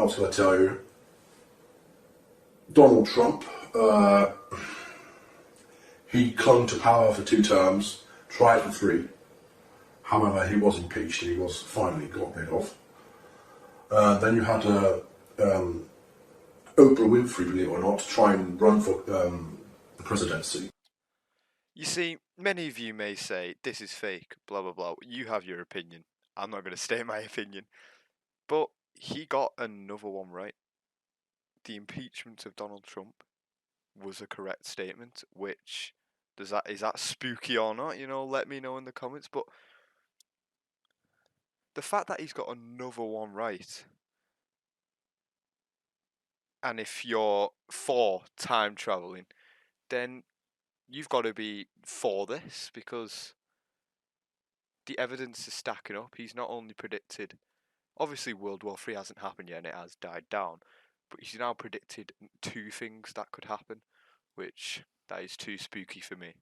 else can I tell you? Donald Trump, he clung to power for 2 terms, tried for 3. However, he was impeached and he was finally got rid of. Then you had Oprah Winfrey, believe it or not, try and run for the presidency. You see, many of you may say, this is fake, blah blah blah. You have your opinion. I'm not going to state my opinion. But he got another one right. The impeachment of Donald Trump was a correct statement, which is that spooky or not? You know, let me know in the comments. But the fact that he's got another one right, and if you're for time traveling, then you've got to be for this, because the evidence is stacking up. He's not only predicted, obviously World War III hasn't happened yet and it has died down, but he's now predicted 2 things that could happen, which that is too spooky for me.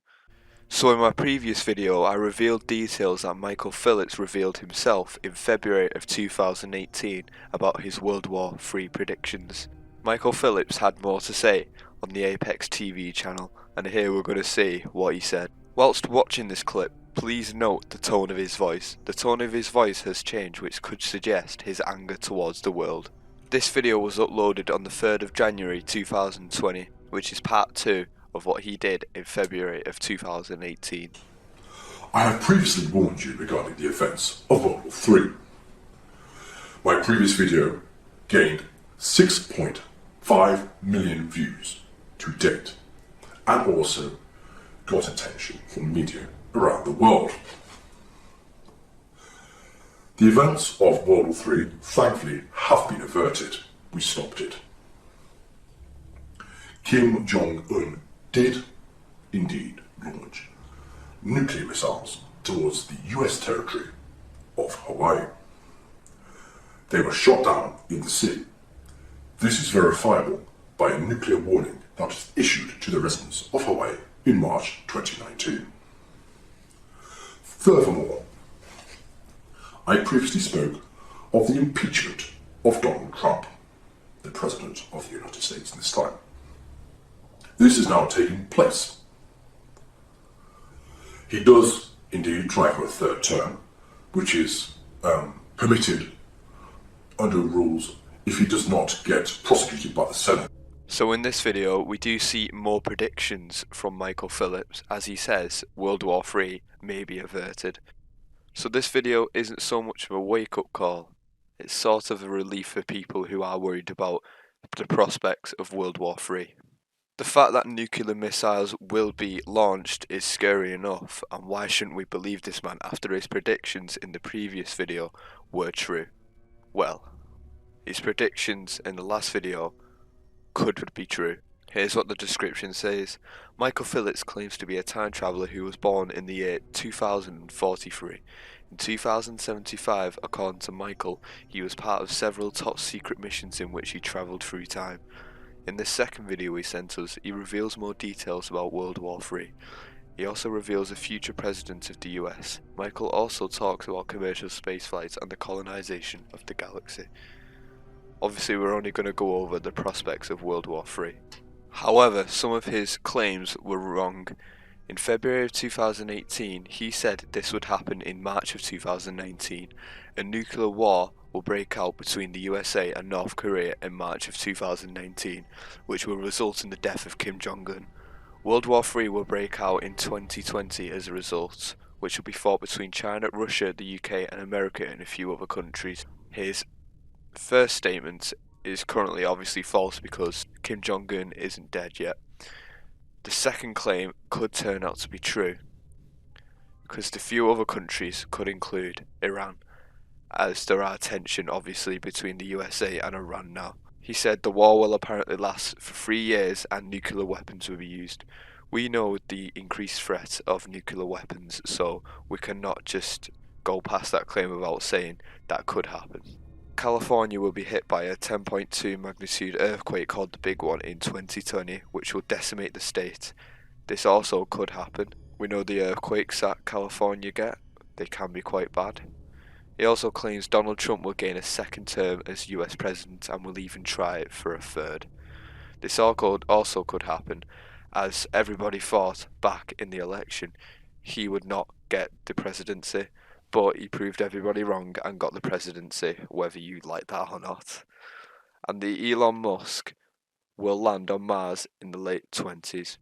So in my previous video I revealed details that Michael Phillips revealed himself in February of 2018 about his World War III predictions. Michael Phillips had more to say on the Apex TV channel, and here we're going to see what he said. Whilst watching this clip, please note the tone of his voice. The tone of his voice has changed, which could suggest his anger towards the world. This video was uploaded on the 3rd of January 2020, which is part 2 of what he did in February of 2018. I have previously warned you regarding the events of World War III. My previous video gained 6.5 million views to date, and also got attention from media around the world. The events of World War III thankfully have been averted. We stopped it. Kim Jong-un did indeed launch nuclear missiles towards the US territory of Hawaii. They were shot down in the sea. This is verifiable by a nuclear warning that was issued to the residents of Hawaii in March 2019. Furthermore, I previously spoke of the impeachment of Donald Trump, the President of the United States this time. This is now taking place. He does indeed try for a 3rd term, which is permitted under rules if he does not get prosecuted by the Senate. So in this video we do see more predictions from Michael Phillips, as he says World War III may be averted. So this video isn't so much of a wake-up call, it's sort of a relief for people who are worried about the prospects of World War III. The fact that nuclear missiles will be launched is scary enough, and why shouldn't we believe this man after his predictions in the previous video were true? Well, his predictions in the last video could be true. Here's what the description says. Michael Phillips claims to be a time traveller who was born in the year 2043. In 2075, according to Michael, he was part of several top secret missions in which he travelled through time. In this second video he sent us, he reveals more details about World War III. He also reveals a future president of the US. Michael also talks about commercial spaceflights and the colonization of the galaxy. Obviously we're only going to go over the prospects of World War III. However, some of his claims were wrong. In February of 2018, he said this would happen in March of 2019. A nuclear war will break out between the USA and North Korea in March of 2019, which will result in the death of Kim Jong-un. World War III will break out in 2020 as a result, which will be fought between China, Russia, the UK and America and a few other countries. His first statement is currently obviously false because Kim Jong-un isn't dead yet. The second claim could turn out to be true, because the few other countries could include Iran, as there are tension obviously between the USA and Iran now. He said the war will apparently last for 3 years and nuclear weapons will be used. We know the increased threat of nuclear weapons, so we cannot just go past that claim without saying that could happen. California will be hit by a 10.2 magnitude earthquake called the Big One in 2020, which will decimate the state. This also could happen. We know the earthquakes that California get, they can be quite bad. He also claims Donald Trump will gain a second term as US President and will even try it for a third. This also could happen, as everybody thought back in the election he would not get the presidency, but he proved everybody wrong and got the presidency, whether you like that or not. And the Elon Musk will land on Mars in the late 20s.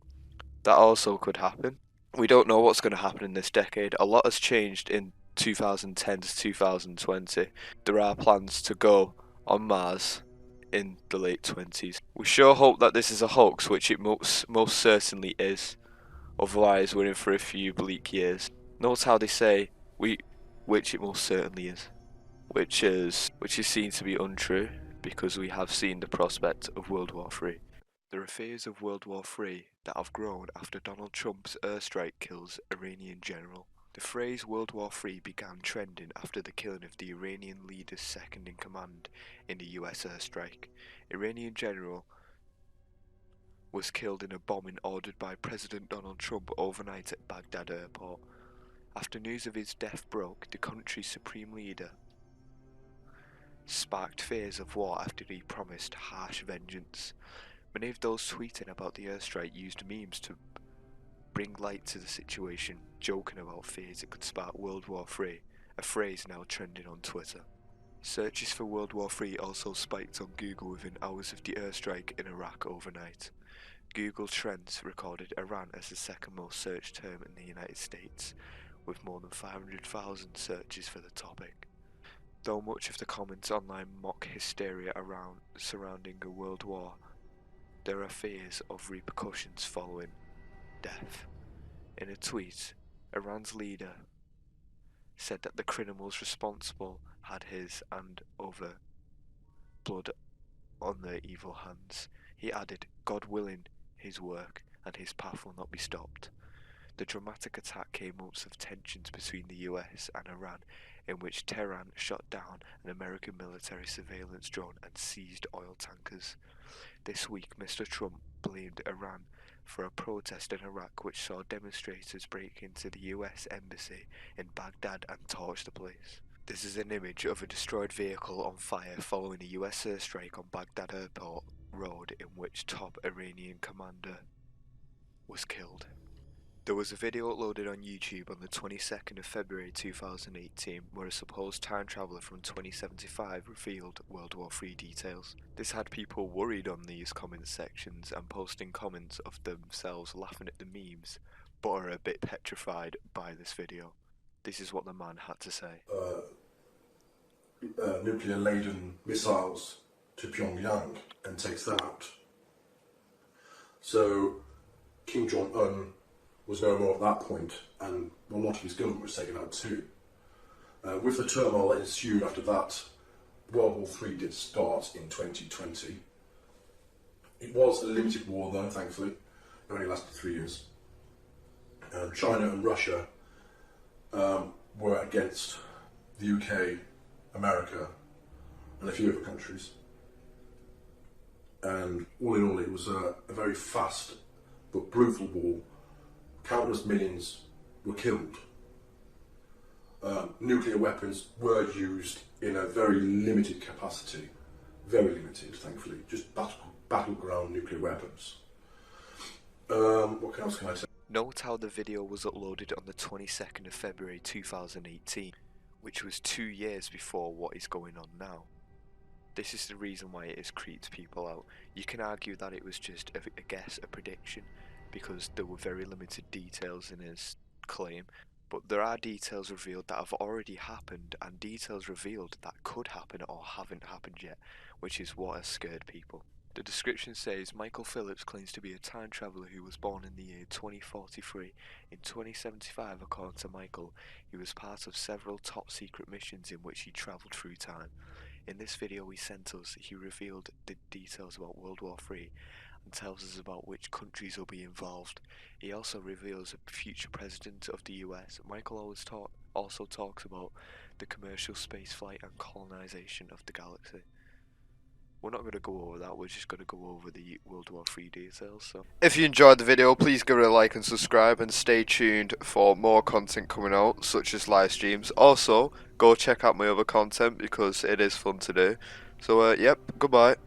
That also could happen. We don't know what's going to happen in this decade. A lot has changed in 2010 to 2020. There are plans to go on Mars in the late 20s. We sure hope that this is a hoax, which it most certainly is. Otherwise, we're in for a few bleak years. Note how they say which it most certainly is, which is seen to be untrue because we have seen the prospect of World War III. There are fears of World War III that have grown after Donald Trump's airstrike kills Iranian general. The phrase World War III began trending after the killing of the Iranian leader's second in command in the US airstrike. Iranian general was killed in a bombing ordered by President Donald Trump overnight at Baghdad airport. After news of his death broke, the country's supreme leader sparked fears of war after he promised harsh vengeance. Many of those tweeting about the airstrike used memes to bring light to the situation, joking about fears it could spark World War III, a phrase now trending on Twitter. Searches for World War III also spiked on Google within hours of the airstrike in Iraq overnight. Google Trends recorded Iran as the second most searched term in the United States, with more than 500,000 searches for the topic. Though much of the comments online mock hysteria surrounding a world war, there are fears of repercussions following death. In a tweet, Iran's leader said that the criminals responsible had his and other blood on their evil hands. He added, God willing, his work and his path will not be stopped. The dramatic attack came months of tensions between the US and Iran, in which Tehran shot down an American military surveillance drone and seized oil tankers. This week, Mr. Trump blamed Iran for a protest in Iraq which saw demonstrators break into the US embassy in Baghdad and torch the place. This is an image of a destroyed vehicle on fire following a US airstrike on Baghdad Airport Road in which top Iranian commander was killed. There was a video uploaded on YouTube on the 22nd of February 2018 where a supposed time traveller from 2075 revealed World War III details. This had people worried on these comment sections and posting comments of themselves laughing at the memes, but are a bit petrified by this video. This is what the man had to say. Nuclear-laden missiles to Pyongyang and takes that out. So Kim Jong-un was no more at that point, and a lot of his government was taken out too. With the turmoil that ensued after that, World War III did start in 2020. It was a limited war though, thankfully. It only lasted 3 years. China and Russia were against the UK, America, and a few other countries. And all in all, it was a very fast but brutal war. Countless millions were killed. Nuclear weapons were used in a very limited capacity. Very limited, thankfully. Just battleground nuclear weapons. What else can I say? Note how the video was uploaded on the 22nd of February 2018, which was 2 years before what is going on now. This is the reason why it has creeped people out. You can argue that it was just a guess, a prediction, because there were very limited details in his claim, but there are details revealed that have already happened and details revealed that could happen or haven't happened yet, which is what has scared people. The description says Michael Phillips claims to be a time traveller who was born in the year 2043. In 2075, according to Michael, he was part of several top secret missions in which he travelled through time. In this video he sent us, he revealed the details about World War III and tells us about which countries will be involved. He also reveals a future president of the US. Michael also talks about the commercial spaceflight and colonization of the galaxy. we're not going to go over that, we're just going to go over the World War III details. So, if you enjoyed the video, please give it a like and subscribe, and stay tuned for more content coming out, such as live streams. Also, go check out my other content because it is fun to do. So, yep, goodbye.